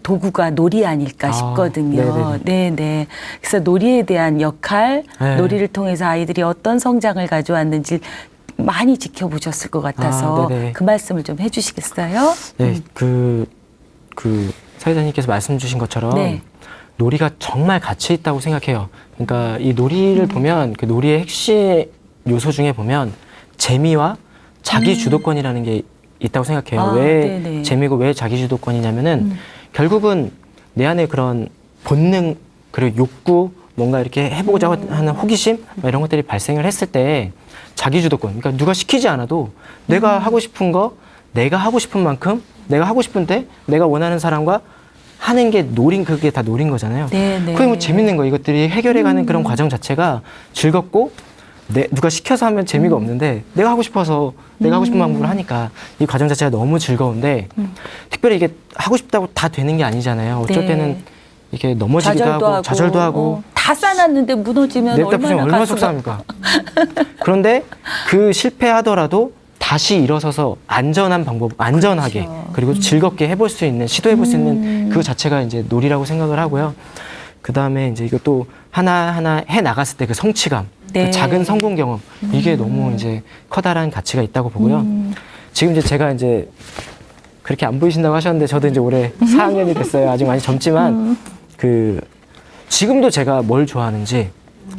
도구가 놀이 아닐까 싶거든요. 네네. 그래서 놀이에 대한 역할, 놀이를 통해서 아이들이 어떤 성장을 가져왔는지 많이 지켜보셨을 것 같아서 그 말씀을 좀 해주시겠어요? 네, 사회자님께서 말씀 주신 것처럼 놀이가 정말 가치 있다고 생각해요. 그러니까 이 놀이를 보면 그 놀이의 핵심 요소 중에 보면 재미와 자기 주도권이라는 게 있다고 생각해요. 왜 재미고 왜 자기 주도권이냐면은 결국은 내 안에 그런 본능 그리고 욕구 뭔가 이렇게 해보고자 하는 호기심 이런 것들이 발생을 했을 때 자기 주도권 그러니까 누가 시키지 않아도 내가 하고 싶은 거 내가 하고 싶은 만큼 내가 하고 싶은 때 내가 원하는 사람과 하는 게 그게 다 노린 거잖아요. 그게 뭐 재밌는 거 이것들이 해결해가는 그런 과정 자체가 즐겁고 누가 시켜서 하면 재미가 없는데 내가 하고 싶어서 내가 하고 싶은 방법을 하니까 이 과정 자체가 너무 즐거운데 특별히 이게 하고 싶다고 다 되는 게 아니잖아요. 어쩔 때는 이렇게 넘어지기도 하고 좌절도 하고 다 쌓아놨는데 무너지면 얼마나 속상합니까? 그런데 그 실패하더라도 다시 일어서서 안전하게 그리고 즐겁게 해볼 수 있는 시도해볼 수 있는 그 자체가 이제 놀이라고 생각을 하고요. 그 다음에 이제 이것도 하나하나 해 나갔을 때 그 성취감, 그 작은 성공 경험 이게 너무 이제 커다란 가치가 있다고 보고요. 지금 이제 제가 이제 그렇게 안 보이신다고 하셨는데 저도 이제 올해 4학년이 됐어요. 아직 많이 젊지만 지금도 제가 뭘 좋아하는지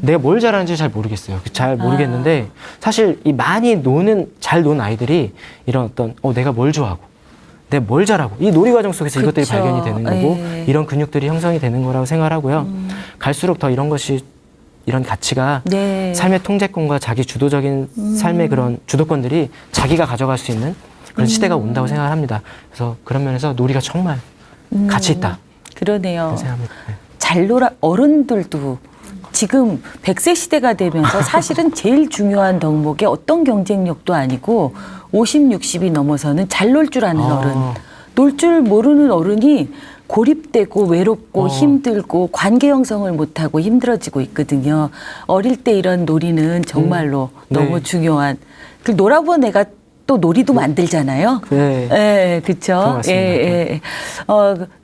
내가 뭘 잘하는지 잘 모르겠어요. 잘 모르겠는데 사실 이 잘 노는 아이들이 이런 어떤 내가 뭘 좋아하고 내가 뭘 잘하고 이 놀이 과정 속에서 이것들이 발견이 되는 거고 이런 근육들이 형성이 되는 거라고 생각을 하고요. 갈수록 더 이런 것이 이런 가치가 네. 삶의 통제권과 자기 주도적인 삶의 그런 주도권들이 자기가 가져갈 수 있는 그런 시대가 온다고 생각을 합니다. 그래서 그런 면에서 놀이가 정말 가치 있다. 그러네요. 생각합니다. 네. 잘 놀아 어른들도 지금 100세 시대가 되면서 사실은 제일 중요한 덕목이 어떤 경쟁력도 아니고 50, 60이 넘어서는 잘 놀 줄 아는 어른. 놀 줄 모르는 어른이 고립되고 외롭고 힘들고 관계 형성을 못하고 힘들어지고 있거든요. 어릴 때 이런 놀이는 정말로 네. 너무 중요한. 그 놀아보면 내가 또 놀이도 만들잖아요. 네. 예, 그런 그렇죠. 것 같습니다. 예.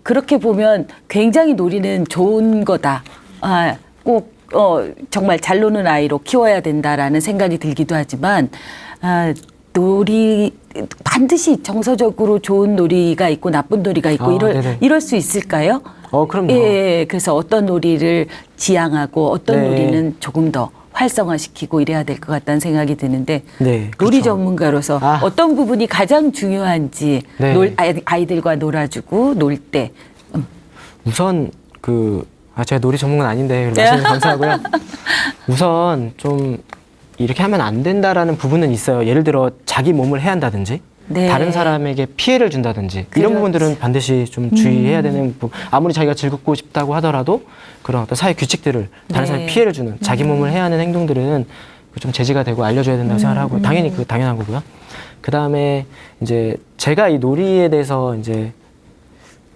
그렇게 보면 굉장히 놀이는 좋은 거다. 꼭 정말 잘 노는 아이로 키워야 된다라는 생각이 들기도 하지만 놀이 반드시 정서적으로 좋은 놀이가 있고 나쁜 놀이가 있고 네네. 이럴 수 있을까요? 그럼요. 예, 그래서 어떤 놀이를 지향하고 어떤 네. 놀이는 조금 더 활성화시키고 이래야 될 것 같다는 생각이 드는데 네, 놀이 그렇죠. 전문가로서 어떤 부분이 가장 중요한지 네. 아이들과 놀아주고 놀 때 우선 제가 놀이 전문가는 아닌데 말씀 감사하고요. 우선 좀 이렇게 하면 안 된다라는 부분은 있어요. 예를 들어 자기 몸을 해한다든지 네. 다른 사람에게 피해를 준다든지 그렇지. 이런 부분들은 반드시 좀 주의해야 되는 부분. 아무리 자기가 즐겁고 싶다고 하더라도 그런 어떤 사회 규칙들을 다른 네. 사람에 피해를 주는 자기 몸을 해하는 행동들은 좀 제지가 되고 알려줘야 된다고 생각을 하고 당연히 그 당연한 거고요. 그 다음에 이제 제가 이 놀이에 대해서 이제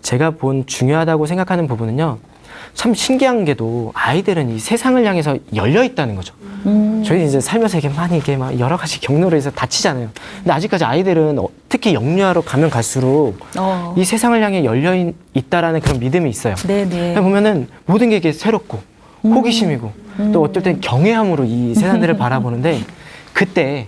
제가 본 중요하다고 생각하는 부분은요. 참 신기한 게도 아이들은 이 세상을 향해서 열려 있다는 거죠. 저희 이제 살면서 이게 많이 이게 막 여러 가지 경로로 해서 다치잖아요. 근데 아직까지 아이들은 특히 영유아로 가면 갈수록 이 세상을 향해 열려 있다라는 그런 믿음이 있어요. 네네. 보면은 모든 게 이게 새롭고 호기심이고 또 어떨 땐 경외함으로 이 세상들을 바라보는데 그때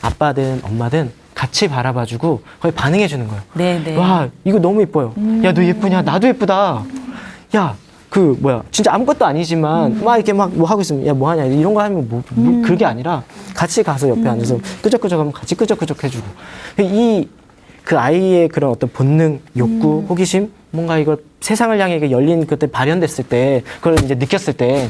아빠든 엄마든 같이 바라봐주고 거의 반응해주는 거예요. 네네. 와, 이거 너무 예뻐요. 야, 너 예쁘냐? 나도 예쁘다. 야, 진짜 아무것도 아니지만 막 이렇게 막 뭐 하고 있으면 야, 뭐 하냐? 이런 거 하면 그게 아니라 같이 가서 옆에 앉아서 끄적끄적 하면 같이 끄적끄적 해주고. 그 아이의 그런 어떤 본능, 욕구, 호기심, 뭔가 이걸 세상을 향해 이게 열린 그때 발현됐을 때, 그걸 이제 느꼈을 때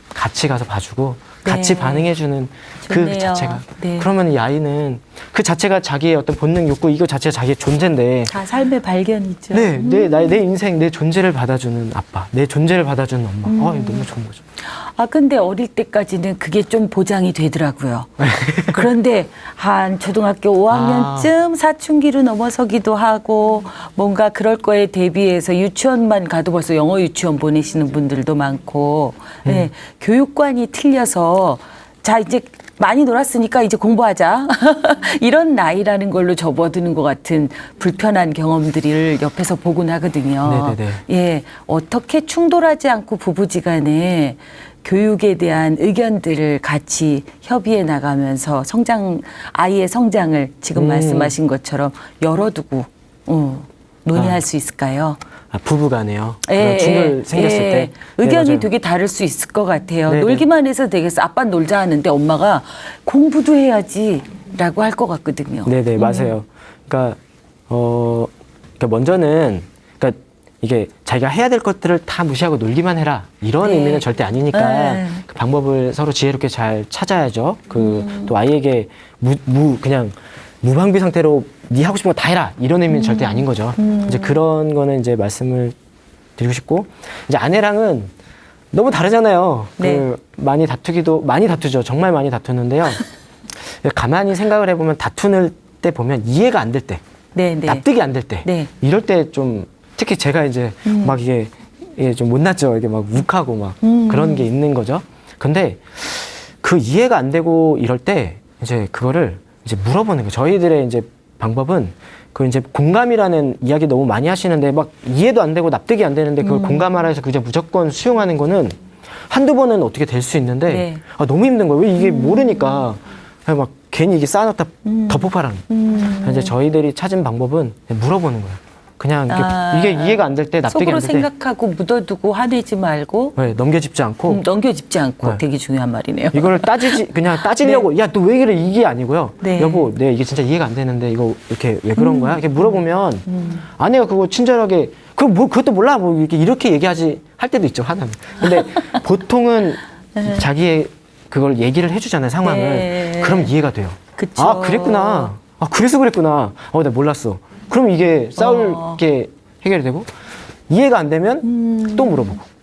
같이 가서 봐주고 같이 네. 반응해주는 좋네요. 그 자체가. 네. 그러면 이 아이는 그 자체가 자기의 어떤 본능, 욕구, 이거 자체가 자기의 존재인데 다 삶의 발견이죠. 네, 내 인생, 내 존재를 받아주는 아빠, 내 존재를 받아주는 엄마. 이거 너무 좋은 거죠. 근데 어릴 때까지는 그게 좀 보장이 되더라고요. 그런데 한 초등학교 5학년쯤 사춘기로 넘어서기도 하고 뭔가 그럴 거에 대비해서 유치원만 가도 벌써 영어 유치원 보내시는 분들도 많고 네, 교육관이 틀려서 자 이제 많이 놀았으니까 이제 공부하자 이런 나이라는 걸로 접어드는 것 같은 불편한 경험들을 옆에서 보곤 하거든요. 네네네. 예, 어떻게 충돌하지 않고 부부지간에 교육에 대한 의견들을 같이 협의해 나가면서 아이의 성장을 지금 말씀하신 것처럼 열어두고 논의할 수 있을까요? 부부간에요. 그런 충돌 생겼을 때. 의견이 네, 되게 다를 수 있을 것 같아요. 네네. 놀기만 해서 되겠어. 아빠 놀자 하는데 엄마가 공부도 해야지라고 할 것 같거든요. 네네, 맞아요. 그러니까 먼저는, 그러니까 이게 자기가 해야 될 것들을 다 무시하고 놀기만 해라. 이런 네. 의미는 절대 아니니까 네. 그 방법을 서로 지혜롭게 잘 찾아야죠. 또 아이에게 그냥 무방비 상태로 네 하고 싶은 거 다 해라. 이런 의미는 절대 아닌 거죠. 이제 그런 거는 이제 말씀을 드리고 싶고, 이제 아내랑은 너무 다르잖아요. 네. 많이 다투죠. 정말 많이 다투는데요. 가만히 생각을 해보면 다투는 때 보면 이해가 안 될 때, 네, 네. 납득이 안 될 때, 네. 이럴 때 좀 특히 제가 이제 막 이게 좀 못났죠. 이게 막 욱하고 막 그런 게 있는 거죠. 근데 그 이해가 안 되고 이럴 때 이제 그거를 이제 물어보는 거예요. 저희들의 이제 방법은 그 이제 공감이라는 이야기 너무 많이 하시는데 막 이해도 안 되고 납득이 안 되는데 그걸 공감하라 해서 그냥 무조건 수용하는 거는 한두 번은 어떻게 될 수 있는데 네. 너무 힘든 거예요. 왜 이게 모르니까 그냥 막 괜히 이게 쌓아놨다 덮어파라는. 이제 저희들이 찾은 방법은 물어보는 거예요. 그냥 이게 이해가 안 될 때 납득이 속으로 안 될 때 생각하고 묻어두고 화내지 말고 네, 넘겨짚지 않고 넘겨짚지 않고 네. 되게 중요한 말이네요. 이거를 그냥 따지려고 야 너 왜 그래 이게 아니고요. 네. 여보, 내 이게 진짜 이해가 안 되는데 이거 이렇게 왜 그런 거야? 이렇게 물어보면 아내가 그거 친절하게 그것도 몰라 뭐 이렇게 얘기하지 할 때도 있죠. 하나는. 근데 보통은 자기의 그걸 얘기를 해주잖아요, 상황을. 네. 그럼 이해가 돼요. 그쵸. 아, 그랬구나. 아, 그래서 그랬구나. 내가 몰랐어. 그럼 이게 싸울 게 해결이 되고, 이해가 안 되면 또 물어보고.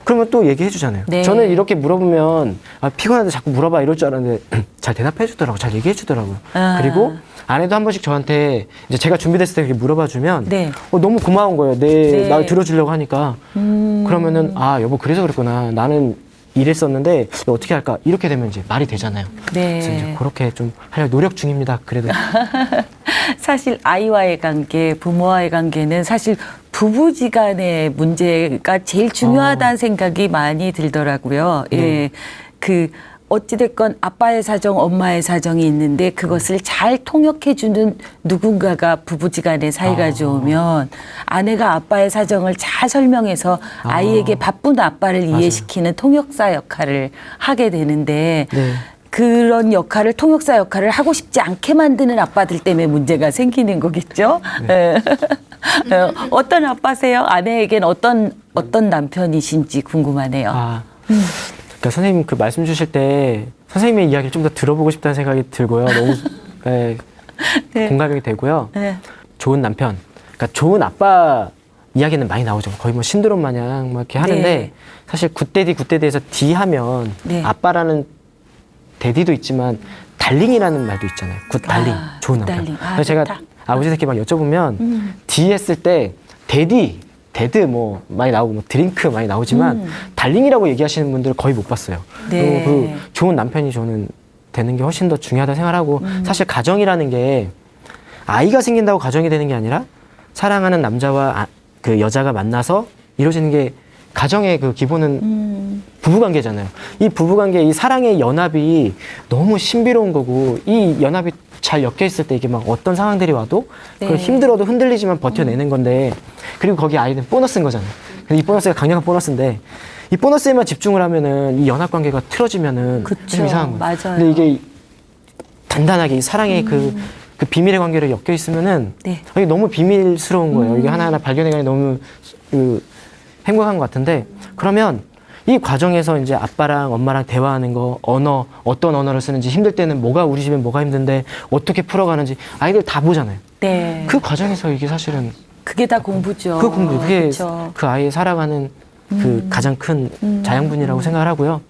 그러면 또 얘기해 주잖아요. 네. 저는 이렇게 물어보면 피곤한데 자꾸 물어봐 이럴 줄 알았는데 잘 대답해 주더라고. 잘 얘기해 주더라고요. 그리고 아내도 한 번씩 저한테 이제 제가 준비됐을 때 그렇게 물어봐 주면 네. 너무 고마운 거예요. 네. 날 들어주려고 하니까. 그러면은 여보 그래서 그랬구나. 나는 이랬었는데 어떻게 할까? 이렇게 되면 이제 말이 되잖아요. 네. 그래서 이제 그렇게 좀 하려고 노력 중입니다. 그래도. 사실 아이와의 관계, 부모와의 관계는 사실 부부지간의 문제가 제일 중요하다는 생각이 많이 들더라고요. 예. 어찌됐건 아빠의 사정, 엄마의 사정이 있는데 그것을 잘 통역해주는 누군가가 부부지간의 사이가 좋으면 아내가 아빠의 사정을 잘 설명해서 아이에게 바쁜 아빠를 이해시키는 통역사 역할을 하게 되는데 네. 그런 역할을 통역사 역할을 하고 싶지 않게 만드는 아빠들 때문에 문제가 생기는 거겠죠. 네. 어떤 아빠세요? 아내에겐 어떤 남편이신지 궁금하네요. 그러니까 선생님 그 말씀 주실 때 선생님의 이야기를 좀 더 들어보고 싶다는 생각이 들고요. 너무 네, 공감이 되고요. 네. 좋은 남편, 그러니까 좋은 아빠 이야기는 많이 나오죠. 거의 뭐 신드롬 마냥 막 이렇게 하는데 네. 사실 굿데디에서 D 하면 네. 아빠라는 데디도 있지만 달링이라는 말도 있잖아요. 굿 달링, 좋은 남편. 달링. 그래서 제가 좋다. 아버지한테 막 여쭤보면 D 했을 때 데드 뭐 많이 나오고 뭐 드링크 많이 나오지만 달링이라고 얘기하시는 분들 거의 못 봤어요. 네. 그리고 그 좋은 남편이 저는 되는 게 훨씬 더 중요하다 생각하고 사실 가정이라는 게 아이가 생긴다고 가정이 되는 게 아니라 사랑하는 남자와 그 여자가 만나서 이루어지는 게 가정의 그 기본은 부부관계잖아요. 이 부부관계, 이 사랑의 연합이 너무 신비로운 거고 이 연합이 잘 엮여 있을 때 이게 막 어떤 상황들이 와도 그걸 힘들어도 흔들리지만 버텨내는 건데 그리고 거기 아이는 보너스인 거잖아요. 근데 이 보너스가 강력한 보너스인데 이 보너스에만 집중을 하면은 이 연합관계가 틀어지면은 좀 이상한 거예요. 맞아요. 근데 이게 단단하게 이 사랑의 그 비밀의 관계로 엮여 있으면은 이게 너무 비밀스러운 거예요. 이게 하나하나 발견해가니 너무 행복한 것 같은데 그러면 이 과정에서 이제 아빠랑 엄마랑 대화하는 거, 어떤 언어를 쓰는지 힘들 때는 우리 집엔 뭐가 힘든데 어떻게 풀어가는지 아이들 다 보잖아요. 네. 그 과정에서 이게 사실은 그게 다 공부죠. 그게 그쵸. 그 아이의 살아가는 그 가장 큰 자양분이라고 생각을 하고요.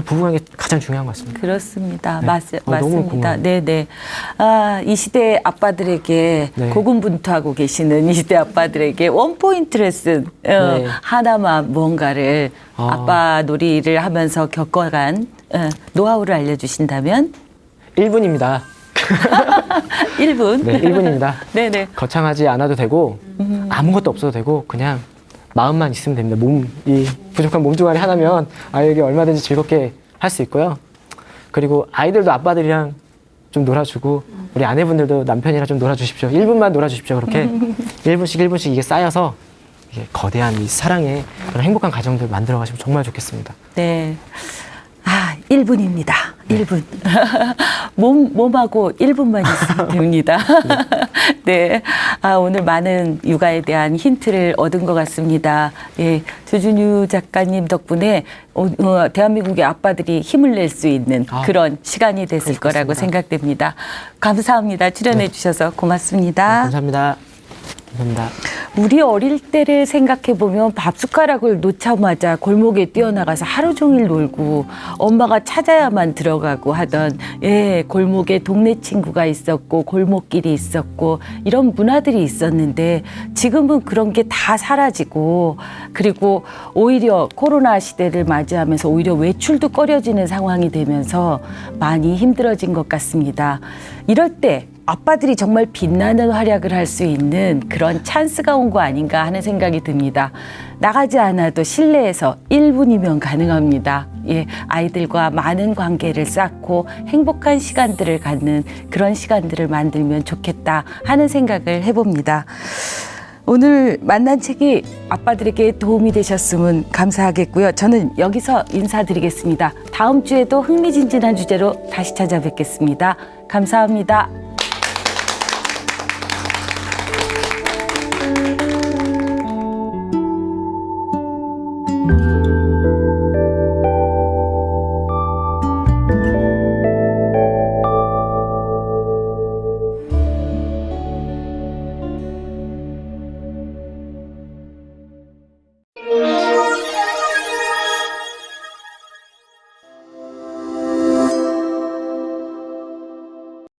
부부관계 가장 중요한 것 같습니다. 그렇습니다. 네. 너무 맞습니다. 고마워요. 네네. 이 시대 아빠들에게 네. 고군분투하고 계시는 이 시대 아빠들에게 원포인트 레슨 네. 하나만 뭔가를 아빠 놀이를 하면서 겪어간 노하우를 알려주신다면 1분입니다. 1분. 네, 1분입니다. 네네. 거창하지 않아도 되고 아무것도 없어도 되고 그냥 마음만 있으면 됩니다. 이 부족한 몸뚱아리 하나면 아이에게 얼마든지 즐겁게 할 수 있고요. 그리고 아이들도 아빠들이랑 좀 놀아주고 우리 아내분들도 남편이랑 좀 놀아주십시오. 1분만 놀아주십시오. 그렇게 1분씩 이게 쌓여서 이게 거대한 이 사랑의 그런 행복한 가정들 만들어 가시면 정말 좋겠습니다. 네. 1분입니다. 1분. 몸하고 1분만 있으면 됩니다. 네. 오늘 많은 육아에 대한 힌트를 얻은 것 같습니다. 예. 조준유 작가님 덕분에 대한민국의 아빠들이 힘을 낼 수 있는 그런 시간이 됐을 거라고 생각됩니다. 감사합니다. 출연해 주셔서 고맙습니다. 네, 감사합니다. 감사합니다. 우리 어릴 때를 생각해 보면 밥 숟가락을 놓자마자 골목에 뛰어나가서 하루 종일 놀고 엄마가 찾아야만 들어가고 하던 골목에 동네 친구가 있었고 골목길이 있었고 이런 문화들이 있었는데 지금은 그런 게 다 사라지고 그리고 오히려 코로나 시대를 맞이하면서 오히려 외출도 꺼려지는 상황이 되면서 많이 힘들어진 것 같습니다. 이럴 때 아빠들이 정말 빛나는 활약을 할 수 있는 그런 찬스가 온 거 아닌가 하는 생각이 듭니다. 나가지 않아도 실내에서 1분이면 가능합니다. 아이들과 많은 관계를 쌓고 행복한 시간들을 갖는 그런 시간들을 만들면 좋겠다 하는 생각을 해봅니다. 오늘 만난 책이 아빠들에게 도움이 되셨으면 감사하겠고요. 저는 여기서 인사드리겠습니다. 다음 주에도 흥미진진한 주제로 다시 찾아뵙겠습니다. 감사합니다.